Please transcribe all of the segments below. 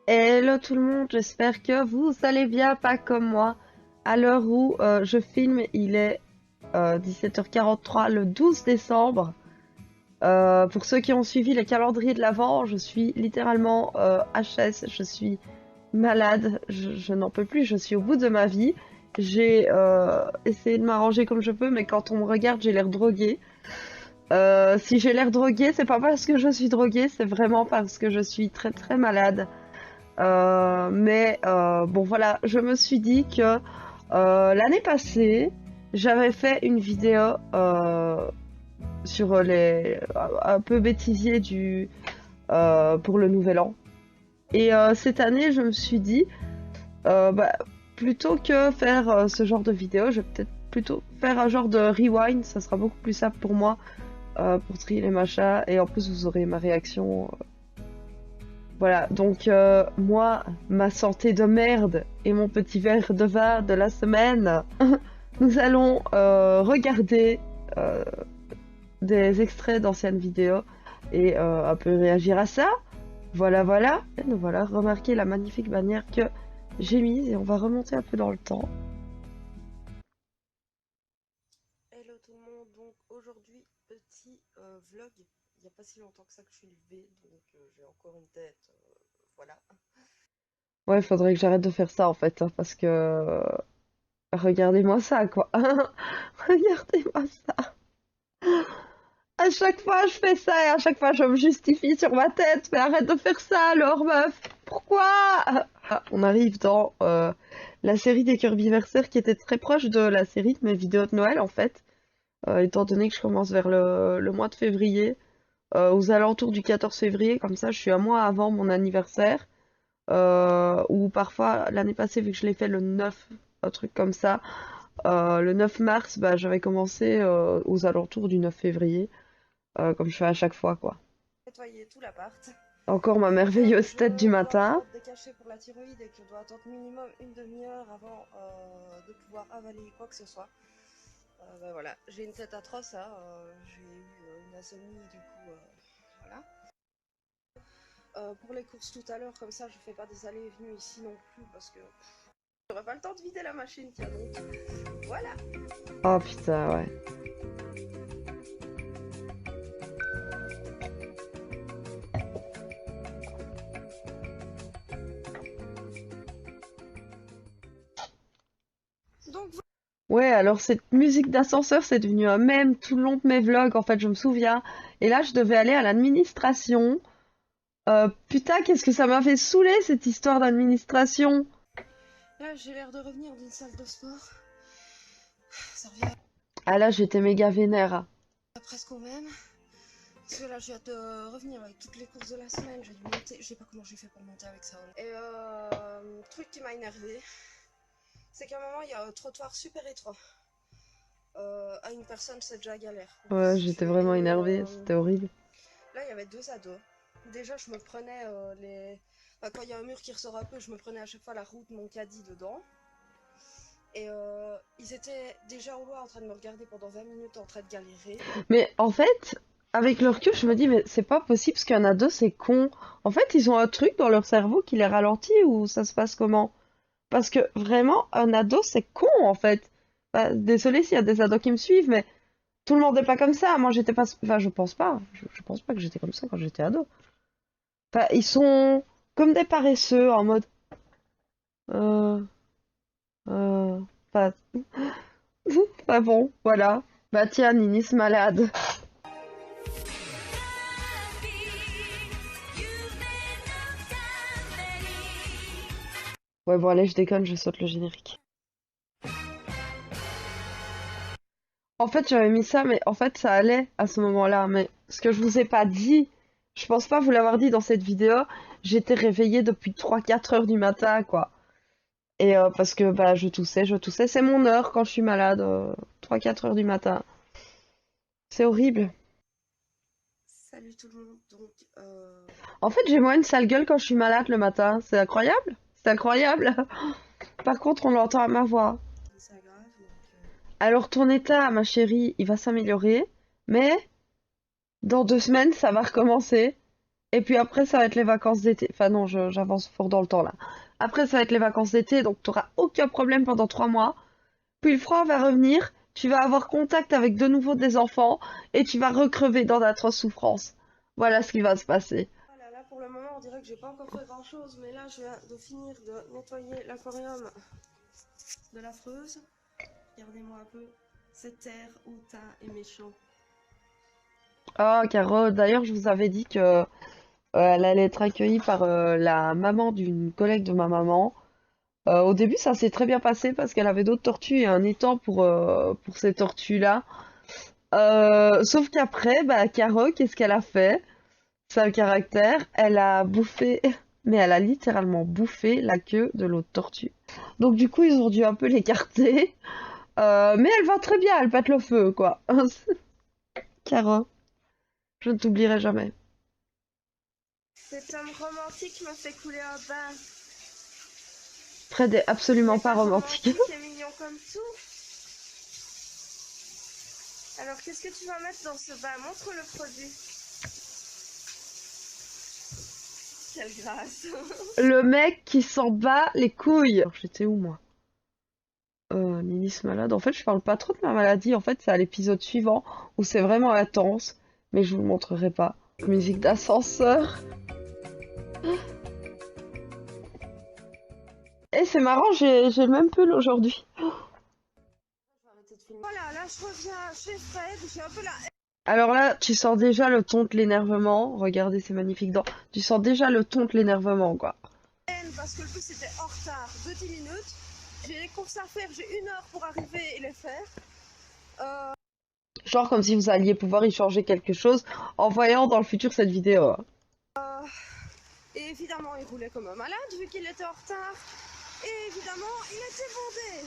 Hello tout le monde, j'espère que vous allez bien, pas comme moi. À l'heure où je filme, il est 17h43 le 12 décembre. Pour ceux qui ont suivi les calendriers de l'Avent, je suis littéralement HS, je suis malade, je n'en peux plus, je suis au bout de ma vie. J'ai essayé de m'arranger comme je peux, mais quand on me regarde, j'ai l'air droguée. Si j'ai l'air droguée, c'est pas parce que je suis droguée, c'est vraiment parce que je suis très très malade. Bon voilà, je me suis dit que l'année passée, j'avais fait une vidéo sur les un peu bêtisier pour le Nouvel An. Et cette année, je me suis dit, bah, plutôt que faire ce genre de vidéo, je vais peut-être plutôt faire un genre de rewind. Ça sera beaucoup plus simple pour moi pour trier les machins. Et en plus, vous aurez ma réaction. Voilà, donc moi, ma santé de merde et mon petit verre de vin de la semaine, nous allons regarder euh, des extraits d'anciennes vidéos et un peu réagir à ça. Voilà, voilà. Et nous voilà, remarquez la magnifique bannière que j'ai mise et on va remonter un peu dans le temps. Hello tout le monde, donc aujourd'hui petit vlog, il n'y a pas si longtemps que ça que je suis levée, donc j'ai encore une tête, voilà. Ouais, il faudrait que j'arrête de faire ça en fait, hein, parce que regardez-moi ça, quoi. Regardez-moi ça. À chaque fois, je fais ça et à chaque fois, je me justifie sur ma tête. Mais arrête de faire ça alors, meuf. Pourquoi? On arrive dans la série des Kirbyversers qui était très proche de la série de mes vidéos de Noël, en fait. Étant donné que je commence vers le mois de février, aux alentours du 14 février, comme ça, je suis un mois avant mon anniversaire. Ou parfois, l'année passée, vu que je l'ai fait le 9, un truc comme ça, le 9 mars, bah, j'avais commencé aux alentours du 9 février. Comme je fais à chaque fois, quoi. Nettoyer tout l'appart, Encore ma comme merveilleuse tête du je dois matin. prendre des cachets pour la thyroïde et que je dois attendre minimum une demi-heure avant de pouvoir avaler quoi que ce soit. Ben voilà, j'ai une tête atroce, hein, j'ai eu une insomnie du coup, voilà. Pour les courses tout à l'heure, comme ça je fais pas des allées et venues ici non plus parce que j'aurais pas le temps de vider la machine, tiens donc. Voilà. Oh putain, ouais. Donc Ouais, alors cette musique d'ascenseur, c'est devenu un mème tout le long de mes vlogs, en fait, je me souviens. Et là, je devais aller à l'administration. Putain, qu'est-ce que ça m'a fait saouler, cette histoire d'administration. là, j'ai l'air de revenir d'une salle de sport. Ça revient Ah là, j'étais méga vénère. presque au même. Parce que là, je viens de revenir avec toutes les courses de la semaine. J'ai dû monter. Je sais pas comment j'ai fait pour monter avec ça. Et truc qui m'a énervé, c'est qu'à un moment, il y a un trottoir super étroit. À une personne, c'est déjà galère pour Ouais, se j'étais situer. vraiment Et énervée, c'était horrible. là, il y avait deux ados. Déjà, je me prenais les. Enfin, quand il y a un mur qui ressort un peu, je me prenais à chaque fois la roue de mon caddie dedans. Et ils étaient déjà au loin en train de me regarder pendant 20 minutes en train de galérer. Mais en fait, avec le recul, je me dis, mais c'est pas possible parce qu'il y en a deux, c'est con. En fait, ils ont un truc dans leur cerveau qui les ralentit ou ça se passe comment? Parce que vraiment, un ado, c'est con en fait. Bah, désolé s'il y a des ados qui me suivent, mais tout le monde n'est pas comme ça. Moi, j'étais pas. Enfin, je pense pas. Je pense pas que j'étais comme ça quand j'étais ado. Enfin, ils sont comme des paresseux en mode. Euh, euh, enfin, enfin bon, voilà. Bah tiens, Ninis malade. Ouais, bon, allez, je déconne, je saute le générique. En fait, j'avais mis ça, mais en fait, ça allait à ce moment-là. Mais ce que je vous ai pas dit, je pense pas vous l'avoir dit dans cette vidéo, j'étais réveillée depuis 3-4 heures du matin, quoi. Et parce que bah, je toussais. C'est mon heure quand je suis malade, 3-4 heures du matin. C'est horrible. Salut tout le monde, donc En fait, j'ai moins une sale gueule quand je suis malade le matin. C'est incroyable. C'est incroyable. Par contre, on l'entend à ma voix. c'est grave, donc Alors, ton état, ma chérie, il va s'améliorer. Mais dans 2 semaines, ça va recommencer. Et puis après, ça va être les vacances d'été. Enfin non, j'avance fort dans le temps là. Après, ça va être les vacances d'été, donc t'auras aucun problème pendant 3 mois. Puis le froid va revenir, tu vas avoir contact avec de nouveau des enfants et tu vas recrever dans d'atroces souffrances. Voilà ce qui va se passer. Voilà, là pour le moment on dirait que j'ai pas encore fait grand chose, mais là je viens de finir de nettoyer l'aquarium de la Freuse. Regardez-moi un peu, cette terre hautain et méchant. Ah, Caro, d'ailleurs, je vous avais dit que elle allait être accueillie par la maman d'une collègue de ma maman. Au début, ça s'est très bien passé parce qu'elle avait d'autres tortues et un étang pour ces tortues-là. Sauf qu'après, bah, Caro, qu'est-ce qu'elle a fait? C'est un caractère, elle a bouffé, mais elle a littéralement bouffé la queue de l'autre tortue. Donc du coup, ils ont dû un peu l'écarter. Mais elle va très bien, elle pète le feu, quoi. Caro, je ne t'oublierai jamais. Cet homme romantique m'a fait couler un bain. Fred est Il absolument n'est pas pas romantique. romantique et mignon comme tout. Alors qu'est-ce que tu vas mettre dans ce bain? Montre le produit. Quelle grâce. Le mec qui s'en bat les couilles. Alors, j'étais où, moi? Ninis malade. En fait, je parle pas trop de ma maladie. En fait, c'est à l'épisode suivant où c'est vraiment intense. Mais je vous le montrerai pas. Musique d'ascenseur. Et c'est marrant, j'ai le même pull aujourd'hui. Voilà, là je reviens chez Fred, j'ai un peu la Alors là, tu sens déjà le ton de l'énervement. Regardez ces magnifiques dents. Tu sens déjà le ton de l'énervement, quoi. haine parce que le bus était en retard de 10 minutes. J'ai les courses à faire, j'ai 1 heure pour arriver et les faire. Genre comme si vous alliez pouvoir y changer quelque chose en voyant dans le futur cette vidéo. Et évidemment, il roulait comme un malade vu qu'il était en retard. Et évidemment, il était bondé.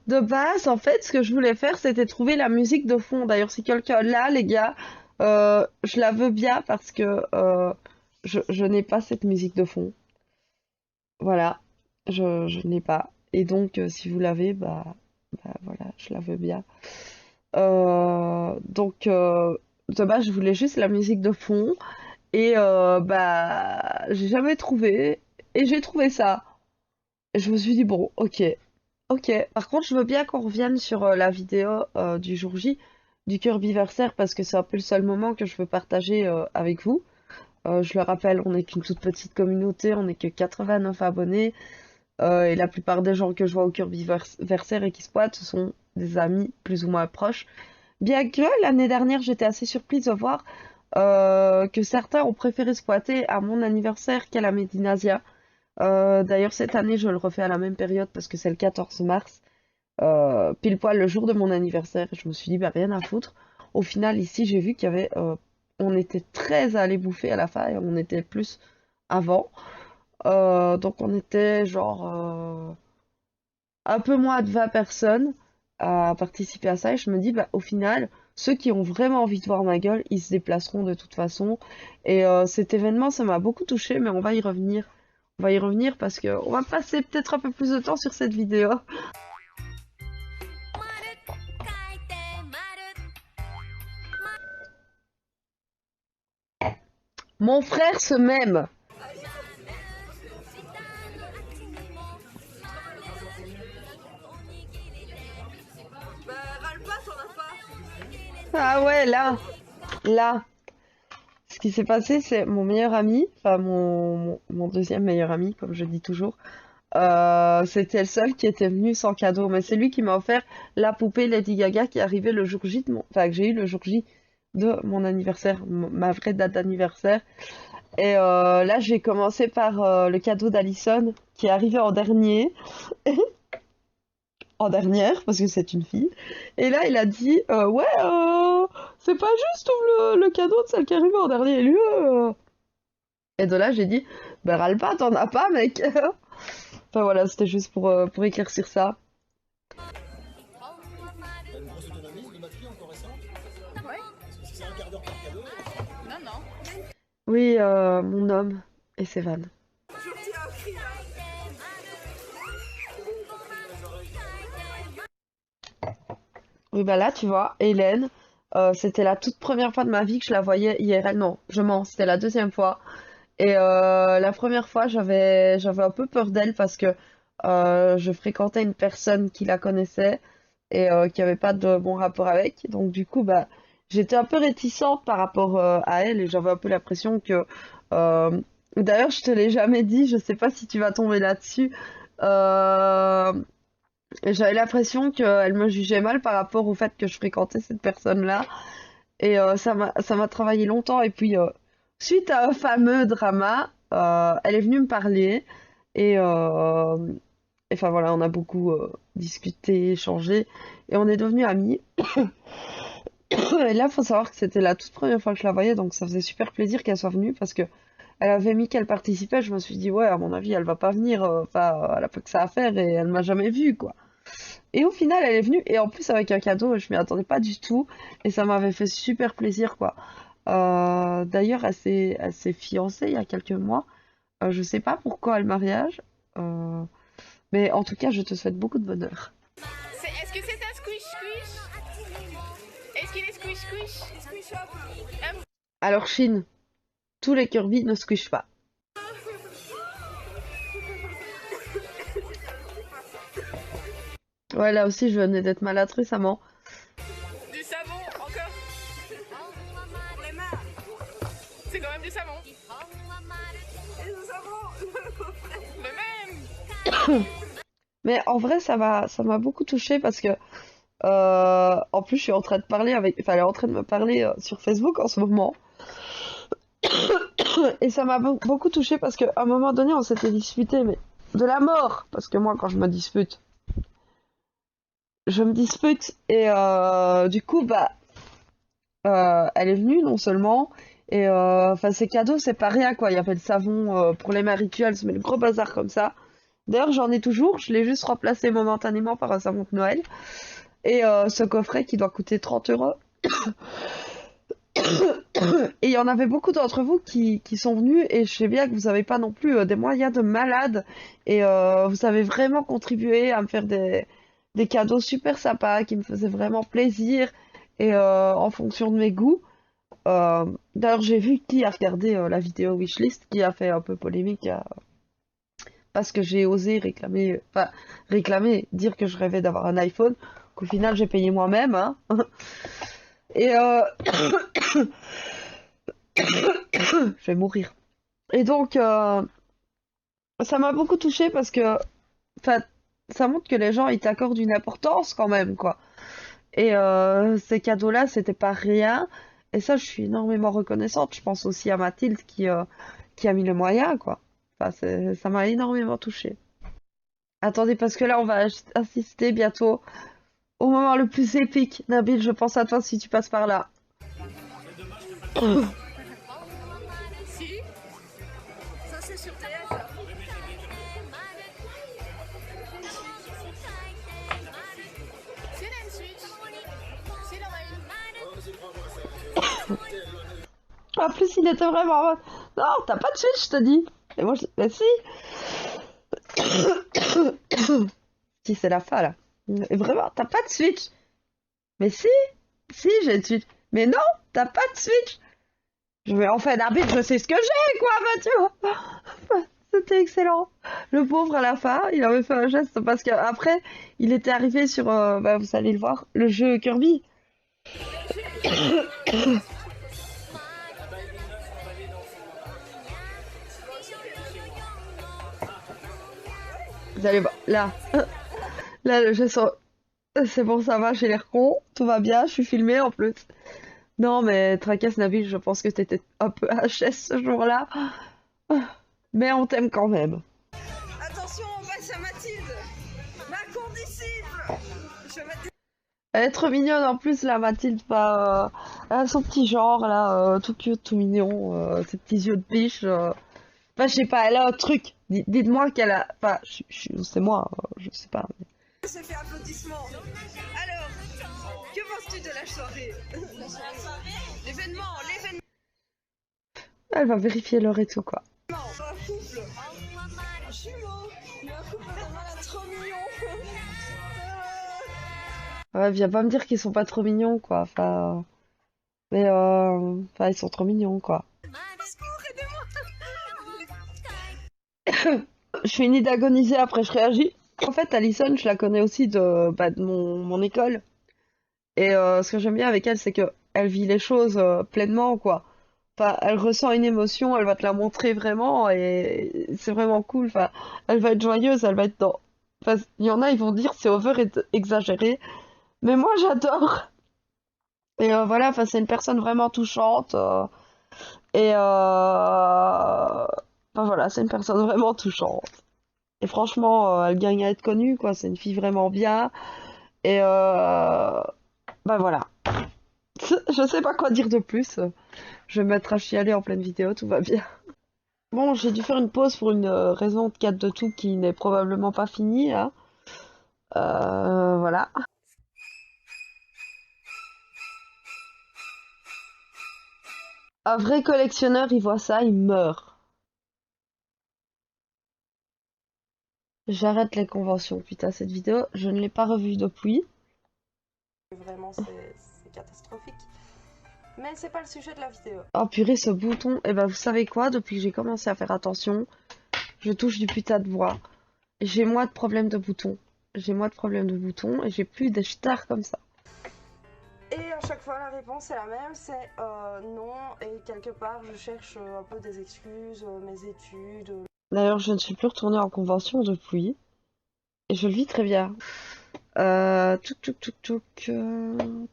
De base, en fait, ce que je voulais faire, c'était trouver la musique de fond. D'ailleurs, si quelqu'un là, les gars, je la veux bien parce que je n'ai pas cette musique de fond. Voilà, je n'ai pas. Et donc, si vous l'avez, bah voilà, je la veux bien. De base, je voulais juste la musique de fond. Et bah, j'ai jamais trouvé. Et j'ai trouvé ça. Et je me suis dit, bon, ok. Ok. Par contre, je veux bien qu'on revienne sur la vidéo du jour J, du Kirbyversaire, parce que c'est un peu le seul moment que je veux partager avec vous. Je le rappelle, on n'est qu'une toute petite communauté, on n'est que 89 abonnés. Et la plupart des gens que je vois au Kirbyversaire et qui squattent, ce sont des amis plus ou moins proches. Bien que l'année dernière, j'étais assez surprise de voir que certains ont préféré squatter à mon anniversaire qu'à la Médinasia. D'ailleurs, cette année, je le refais à la même période parce que c'est le 14 mars, pile poil le jour de mon anniversaire. Et je me suis dit, bah, rien à foutre. Au final, ici, j'ai vu qu'il y avait, on était 13 à aller bouffer à la fin et on était plus avant. Donc, on était genre un peu moins de 20 personnes à participer à ça. Et je me dis, bah, au final, ceux qui ont vraiment envie de voir ma gueule, ils se déplaceront de toute façon. Et cet événement, ça m'a beaucoup touché, mais on va y revenir. On va y revenir parce que on va passer peut-être un peu plus de temps sur cette vidéo. Mon frère se mème. Bah, râle pas, t'en as pas. Ah ouais, là. Ce qui s'est passé, c'est mon meilleur ami, enfin mon deuxième meilleur ami, comme je dis toujours. C'était le seul qui était venu sans cadeau, mais c'est lui qui m'a offert la poupée Lady Gaga qui arrivait le jour J de mon, enfin que j'ai eu le jour J de mon anniversaire, ma vraie date d'anniversaire. Et là, j'ai commencé par le cadeau d'Alison qui est arrivé en dernier, en dernière parce que c'est une fille. Et là, il a dit ouais, c'est pas juste ouvre le cadeau de celle qui est arrivée en dernier lieu. Et de là, j'ai dit bah râle pas, t'en as pas, mec. Enfin voilà, c'était juste pour éclaircir ça. T'as une grosse autonomie de batterie encore récente? Ouais. Parce que si c'est un quart d'heure par cadeau. Non, non. Oui, mon homme et ses vannes. Je tiens un cri là. Oui, bah là, tu vois, Hélène, C'était la toute première fois de ma vie que je la voyais IRL. Non, je mens, c'était la deuxième fois. Et la première fois, j'avais un peu peur d'elle parce que je fréquentais une personne qui la connaissait et qui avait pas de bon rapport avec. Donc du coup, bah, j'étais un peu réticente par rapport à elle et j'avais un peu l'impression que... euh, D'ailleurs, je te l'ai jamais dit, je sais pas si tu vas tomber là-dessus. Euh, et j'avais l'impression qu'elle me jugeait mal par rapport au fait que je fréquentais cette personne-là. Et ça m'a travaillé longtemps. Et puis, suite à un fameux drama, elle est venue me parler. Et, enfin voilà, on a beaucoup discuté, échangé. Et on est devenus amis. Et là, faut savoir que c'était la toute première fois que je la voyais. Donc ça faisait super plaisir qu'elle soit venue parce que elle avait mis qu'elle participait. Je me suis dit, ouais, à mon avis, elle va pas venir. Enfin, elle a pas que ça à faire et elle m'a jamais vue, quoi. Et au final, elle est venue, et en plus avec un cadeau, je m'y attendais pas du tout, et ça m'avait fait super plaisir, quoi. D'ailleurs, elle s'est fiancée il y a quelques mois. Je sais pas pourquoi le mariage, euh, mais en tout cas, je te souhaite beaucoup de bonheur. Est-ce que c'est un squish squish? Est-ce qu'il est squish squish? Alors, Chine, tous les Kirby ne squishent pas. Ouais, là aussi, je venais d'être malade récemment. Du savon, encore? C'est quand même du savon. Le même. Mais en vrai, ça m'a beaucoup touchée parce que, en plus, je suis en train de parler avec, enfin, elle est en train de me parler sur Facebook en ce moment. Et ça m'a beaucoup touchée parce qu'à un moment donné, on s'était disputé, mais de la mort. Parce que moi, quand je me dispute. Et du coup, bah, elle est venue non seulement. Et enfin, ces cadeaux, c'est pas rien, quoi. Il y avait le savon pour les mains rituels, mais le gros bazar comme ça. D'ailleurs, j'en ai toujours. Je l'ai juste remplacé momentanément par un savon de Noël. Et ce coffret qui doit coûter 30 euros. Et il y en avait beaucoup d'entre vous qui sont venus, et je sais bien que vous n'avez pas non plus des moyens de malade, et vous avez vraiment contribué à me faire des cadeaux super sympas qui me faisaient vraiment plaisir, et en fonction de mes goûts. D'ailleurs, j'ai vu qui a regardé la vidéo Wishlist, qui a fait un peu polémique, parce que j'ai osé réclamer, enfin, réclamer, dire que je rêvais d'avoir un iPhone, qu'au final j'ai payé moi-même, hein. Et je vais mourir. Et donc, ça m'a beaucoup touchée parce que, enfin, ça montre que les gens, ils t'accordent une importance quand même, quoi. Et ces cadeaux-là, c'était pas rien. Et ça, je suis énormément reconnaissante. Je pense aussi à Mathilde qui a mis le moyen, quoi. Enfin, ça m'a énormément touchée. Attendez, parce que là, on va assister bientôt au moment le plus épique. Nabil, je pense à toi si tu passes par là. Si? Ça, c'est sur TF. C'est la Switch. C'est l'oreille. En plus, il était vraiment en mode, non, t'as pas de Switch, je te dis. Et moi, bah si. Si, c'est la fin, là. Et vraiment, t'as pas de Switch. Mais si, si, j'ai une Switch. Mais non, t'as pas de Switch. Je vais enfin d'arbitre, je sais ce que j'ai, quoi, bah tu vois. C'était excellent. Le pauvre, à la fin, il avait fait un geste parce qu'après, il était arrivé sur, bah, vous allez le voir, le jeu Kirby. Vous allez voir, là. Là, le jeu sur... C'est bon, ça va, j'ai l'air con, tout va bien, je suis filmée en plus. Non, mais tracasse Nabil, je pense que t'étais un peu HS ce jour-là. Mais on t'aime quand même. Attention, on passe à Mathilde. Ma condisciple. Je vais mettre Elle est trop mignonne en plus, la Mathilde. Enfin, elle a son petit genre, là, tout cute, tout mignon, ses petits yeux de biche. Enfin, je sais pas, elle a un truc. Dites-moi qu'elle a... Enfin, c'est moi, je sais pas. ce fait applaudissements. Alors, que penses-tu de la soirée? L'événement. Elle va vérifier l'heure et tout, quoi. Un couple. Un jumeau. Il y a un couple normal trop mignon. Ouais, viens pas me dire qu'ils sont pas trop mignons, quoi. Enfin, Mais enfin, ils sont trop mignons, quoi. Je finis d'agoniser, après je réagis. En fait, Alison, je la connais aussi de mon école. Et ce que j'aime bien avec elle, c'est que elle vit les choses pleinement, quoi. Enfin, elle ressent une émotion, elle va te la montrer vraiment, et c'est vraiment cool. Enfin, elle va être joyeuse, elle va être dans... Enfin, il y en a, ils vont dire c'est over et exagéré, mais moi j'adore. Et voilà, enfin, c'est une personne vraiment touchante. Et enfin voilà, c'est une personne vraiment touchante. Et franchement, elle gagne à être connue, quoi. C'est une fille vraiment bien. Et bah voilà. Je sais pas quoi dire de plus. Je vais me mettre à chialer en pleine vidéo, tout va bien. Bon, j'ai dû faire une pause pour une raison de 4 de tout qui n'est probablement pas finie, là. Voilà. Un vrai collectionneur, il voit ça, il meurt. J'arrête les conventions. Putain, cette vidéo, je ne l'ai pas revue depuis. Vraiment, c'est catastrophique. Mais c'est pas le sujet de la vidéo. Oh purée, ce bouton. Eh ben, vous savez quoi? Depuis que j'ai commencé à faire attention, je touche du putain de bois. J'ai moins de problèmes de boutons. J'ai moins de problèmes de boutons et j'ai plus des stars comme ça. Et à chaque fois, la réponse est la même, c'est non. Et quelque part, je cherche un peu des excuses, mes études. D'ailleurs, je ne suis plus retournée en convention depuis. Et je le vis très bien.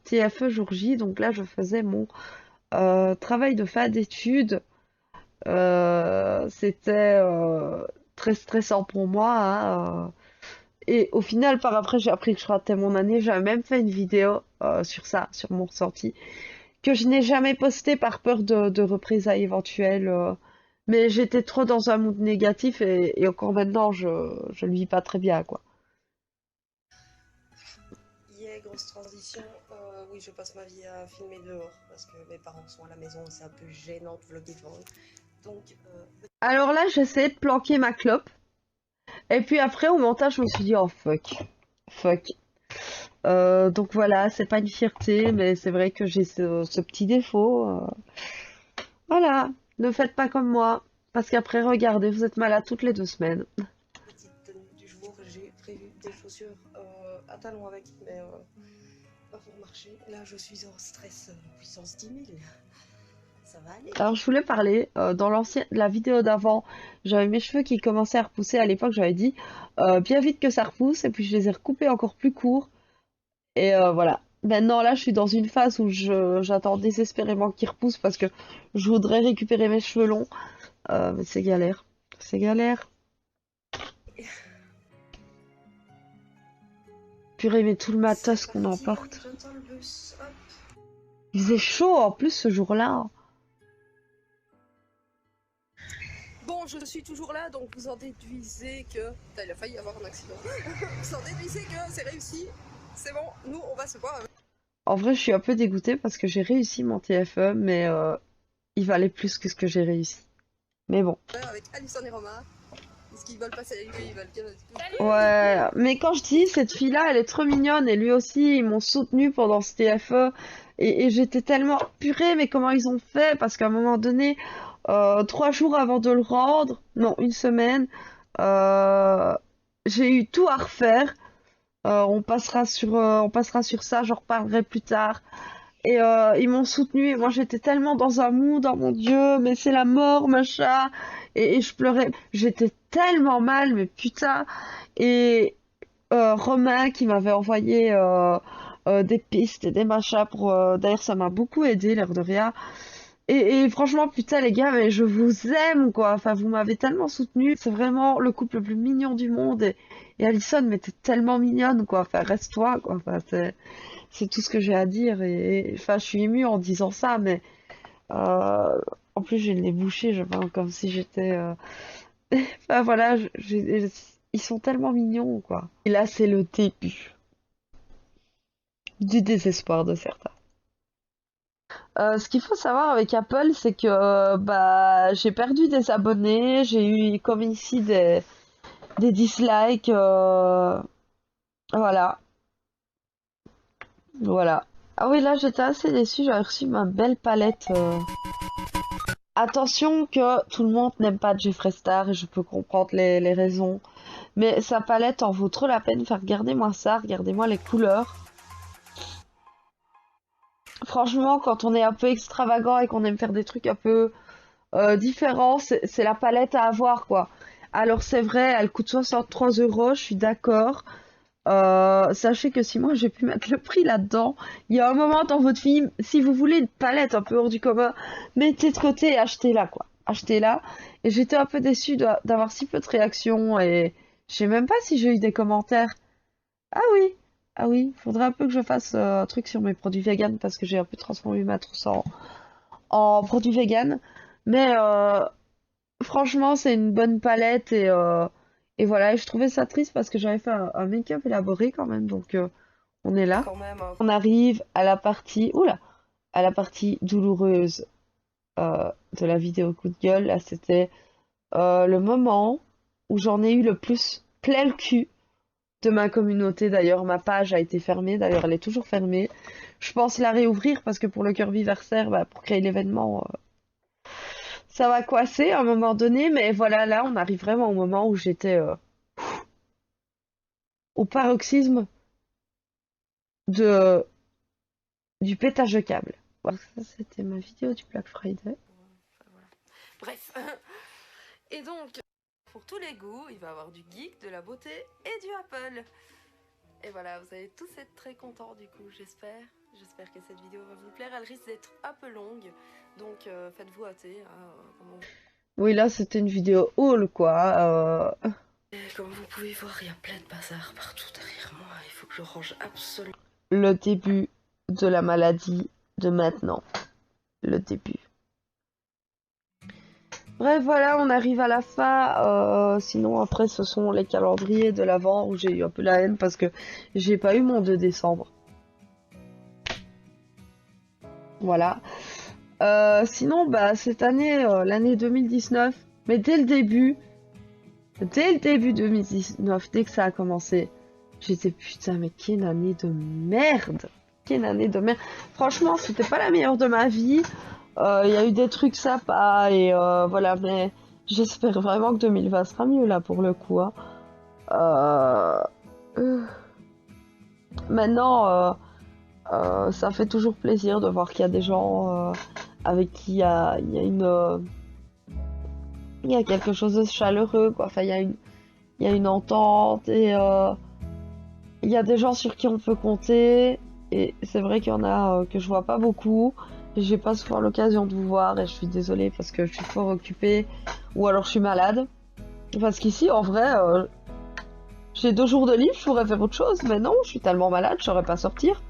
TFE jour J. Donc là, je faisais mon travail de fin d'études. C'était très stressant pour moi, hein. Et au final, par après, j'ai appris que je ratais mon année. J'avais même fait une vidéo sur ça, sur mon ressenti, que je n'ai jamais posté par peur de représailles éventuelles. Mais j'étais trop dans un mood négatif et encore maintenant, je le vis pas très bien, quoi. Yeah, grosse transition. Oui, je passe ma vie à filmer dehors parce que mes parents sont à la maison et c'est un peu gênant de vlogger devant eux. Donc, Alors là, j'essayais de planquer ma clope. Et puis après, au montage, je me suis dit, oh fuck, fuck. Donc voilà, c'est pas une fierté, mais c'est vrai que j'ai ce petit défaut. Voilà, ne faites pas comme moi. Parce qu'après, regardez, vous êtes malade toutes les 2 semaines. petite tenue du jour, j'ai prévu des chaussures à talons avec, mais pas pour marcher. Là, je suis en stress puissance 10 000. Ça va aller. Alors, je voulais parler, dans la vidéo d'avant, j'avais mes cheveux qui commençaient à repousser. À l'époque, j'avais dit bien vite que ça repousse, et puis je les ai recoupés encore plus courts. Et voilà. Maintenant, là, je suis dans une phase où j'attends désespérément qu'ils repoussent parce que je voudrais récupérer mes cheveux longs. Mais c'est galère. C'est galère. Purée, mais tout le matos qu'on emporte. J'entends le bus. Hop. Il faisait chaud en plus ce jour-là. Bon, je suis toujours là, donc vous en déduisez que... Putain, il a failli y avoir un accident. Vous en déduisez que c'est réussi. C'est bon, nous, on va se voir avec... En vrai, je suis un peu dégoûtée parce que j'ai réussi mon TFE, mais il valait plus que ce que j'ai réussi. Mais bon. avec Alison et Romain. Est-ce qu'ils veulent passer la nuit, ils veulent Ouais, mais quand je dis cette fille-là, elle est trop mignonne et lui aussi, ils m'ont soutenue pendant ce TFE et j'étais tellement purée, mais comment ils ont fait? Parce qu'à un moment donné, 3 jours avant de le rendre, non, une semaine, euh, j'ai eu tout à refaire. On passera sur ça, j'en reparlerai plus tard. Et ils m'ont soutenu et moi j'étais tellement dans un mood, oh mon Dieu, mais c'est la mort, machin. Et je pleurais, j'étais tellement mal, mais putain. Et Romain qui m'avait envoyé des pistes et des machins pour... D'ailleurs ça m'a beaucoup aidé, l'air de rien. Et franchement, putain les gars, mais je vous aime quoi. Enfin, vous m'avez tellement soutenu. C'est vraiment le couple le plus mignon du monde. Et Alison, mais t'es tellement mignonne quoi. Enfin, reste-toi quoi. Enfin, c'est tout ce que j'ai à dire. Enfin, je suis émue en disant ça, mais en plus, j'ai le nez bouché. Je parle comme si j'étais. Enfin, voilà, ils sont tellement mignons, quoi. Et là, c'est le début du désespoir de certains. Ce qu'il faut savoir avec Apple, c'est que bah, j'ai perdu des abonnés, j'ai eu comme ici des dislikes, voilà. Voilà. Ah oui, là j'étais assez déçue, j'avais reçu ma belle palette. Attention que tout le monde n'aime pas Jeffree Star et je peux comprendre les raisons. Mais sa palette en vaut trop la peine. Enfin, regardez-moi ça, regardez-moi les couleurs. Franchement, quand on est un peu extravagant et qu'on aime faire des trucs un peu différents, c'est la palette à avoir, quoi. Alors c'est vrai, elle coûte 63 €, je suis d'accord. Sachez que si moi j'ai pu mettre le prix là-dedans, il y a un moment dans votre vie, si vous voulez une palette un peu hors du commun, mettez de côté et achetez-la, quoi. Achetez-la. Et j'étais un peu déçue d'avoir si peu de réactions et je sais même pas si j'ai eu des commentaires. Ah oui, ah oui, faudrait un peu que je fasse un truc sur mes produits vegan parce que j'ai un peu transformé ma trousse en produits vegan. Mais franchement, c'est une bonne palette et voilà. Et je trouvais ça triste parce que j'avais fait un make-up élaboré quand même. Donc on est là. Quand même, hein. On arrive à la partie, oula, à la partie douloureuse de la vidéo coup de gueule. Là, c'était le moment où j'en ai eu le plus plein le cul de ma communauté. D'ailleurs, ma page a été fermée. D'ailleurs, elle est toujours fermée. Je pense la réouvrir parce que pour le cœur-viversaire, bah, pour créer l'événement, ça va coincer à un moment donné. Mais voilà, là, on arrive vraiment au moment où j'étais au paroxysme de du pétage de câble. Voilà, ça, c'était ma vidéo du Black Friday. Enfin, voilà. Bref. Et donc, pour tous les goûts, il va y avoir du geek, de la beauté et du Apple. Et voilà, vous allez tous être très contents du coup, j'espère. J'espère que cette vidéo va vous plaire. Elle risque d'être un peu longue, donc faites-vous hâter. Hein, Oui, là, c'était une vidéo haul, quoi. Et comme vous pouvez voir, il y a plein de bazar partout derrière moi. Il faut que je range absolument. Le début de la maladie de maintenant. Le début. Bref, voilà, on arrive à la fin. Sinon, après, ce sont les calendriers de l'Avent où j'ai eu un peu la haine parce que j'ai pas eu mon 2 décembre. Voilà. Sinon, bah, cette année, l'année 2019, mais dès le début 2019, dès que ça a commencé, j'étais putain, mais quelle année de merde! Quelle année de merde! Franchement, c'était pas la meilleure de ma vie. Il y a eu des trucs sympas et voilà, mais j'espère vraiment que 2020 sera mieux là pour le coup. Hein. Maintenant, ça fait toujours plaisir de voir qu'il y a des gens avec qui il y a quelque chose de chaleureux, quoi. Enfin, il y a une entente et il y a des gens sur qui on peut compter. Et c'est vrai qu'il y en a que je vois pas beaucoup. J'ai pas souvent l'occasion de vous voir et je suis désolée parce que je suis fort occupée ou alors je suis malade. Parce qu'ici, en vrai, j'ai 2 jours de libre, je pourrais faire autre chose, mais non, je suis tellement malade, je saurais pas sortir.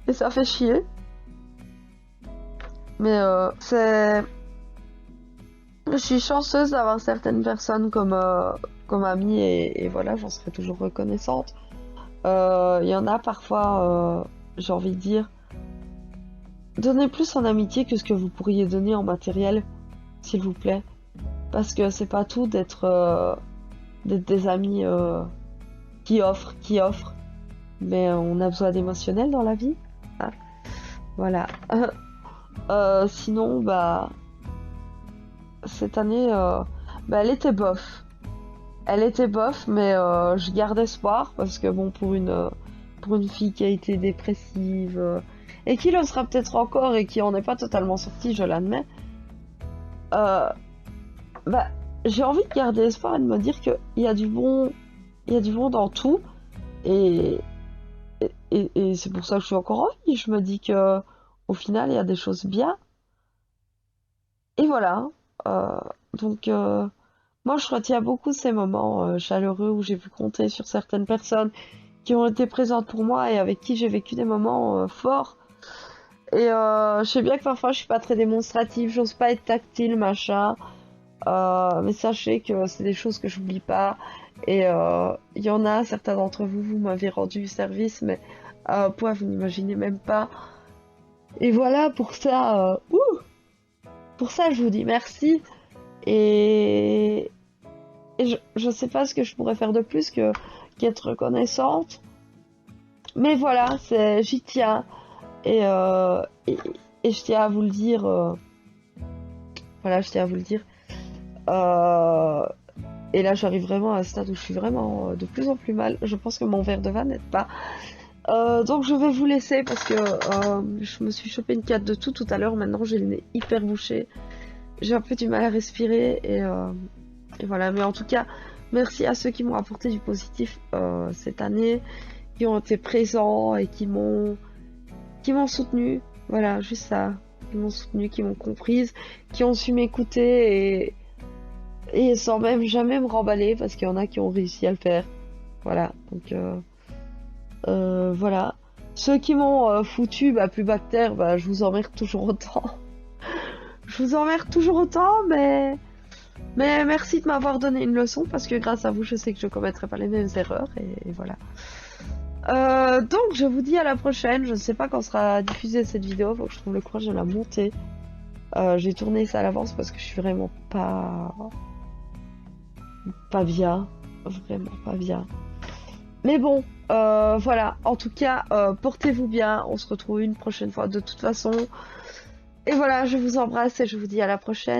Et ça fait chier. Mais je suis chanceuse d'avoir certaines personnes comme amies et voilà, j'en serai toujours reconnaissante. Il y en a parfois, j'ai envie de dire, donnez plus en amitié que ce que vous pourriez donner en matériel, s'il vous plaît. Parce que c'est pas tout d'être des amis qui offrent. Mais on a besoin d'émotionnel dans la vie. Hein. Voilà. Sinon, bah, cette année, bah, elle était bof. Elle était bof, mais je garde espoir parce que bon, pour une fille qui a été dépressive et qui le sera peut-être encore et qui en est pas totalement sortie, je l'admets. Bah, j'ai envie de garder espoir et de me dire qu'il y a du bon, dans tout et c'est pour ça que je suis encore en vie. Je me dis que au final, il y a des choses bien. Et voilà. Donc, moi, je retiens beaucoup ces moments chaleureux où j'ai pu compter sur certaines personnes qui ont été présentes pour moi et avec qui j'ai vécu des moments forts. Et je sais bien que parfois, je suis pas très démonstrative, j'ose pas être tactile, machin. Mais sachez que c'est des choses que j'oublie pas. Et il y en a, certains d'entre vous, vous m'avez rendu service, mais à un point, vous n'imaginez même pas. Et voilà, pour ça, je vous dis merci. Et je sais pas ce que je pourrais faire de plus qu'être reconnaissante. Mais voilà, j'y tiens. Et, et je tiens à vous le dire, voilà, je tiens à vous le dire. Et là, j'arrive vraiment à un stade où je suis vraiment de plus en plus mal. Je pense que mon verre de vin n'aide pas. Donc je vais vous laisser parce que je me suis chopé une canne de tout à l'heure. Maintenant, j'ai le nez hyper bouché. J'ai un peu du mal à respirer et voilà. Mais en tout cas, merci à ceux qui m'ont apporté du positif cette année, qui ont été présents et qui m'ont soutenu. Voilà, juste ça. Qui m'ont soutenu, qui m'ont comprise, qui ont su m'écouter et sans même jamais me remballer parce qu'il y en a qui ont réussi à le faire. Voilà, donc voilà. Ceux qui m'ont foutu, plus bactère, je vous emmerde toujours autant. Je vous emmerde toujours autant, mais merci de m'avoir donné une leçon parce que grâce à vous, je sais que je commettrai pas les mêmes erreurs et voilà. Donc je vous dis à la prochaine. Je ne sais pas quand sera diffusée cette vidéo, faut que je trouve le courage de la monter. J'ai tourné ça à l'avance parce que je suis vraiment pas bien, vraiment pas bien. Mais bon, voilà. En tout cas, portez-vous bien. On se retrouve une prochaine fois de toute façon. Et voilà, je vous embrasse et je vous dis à la prochaine.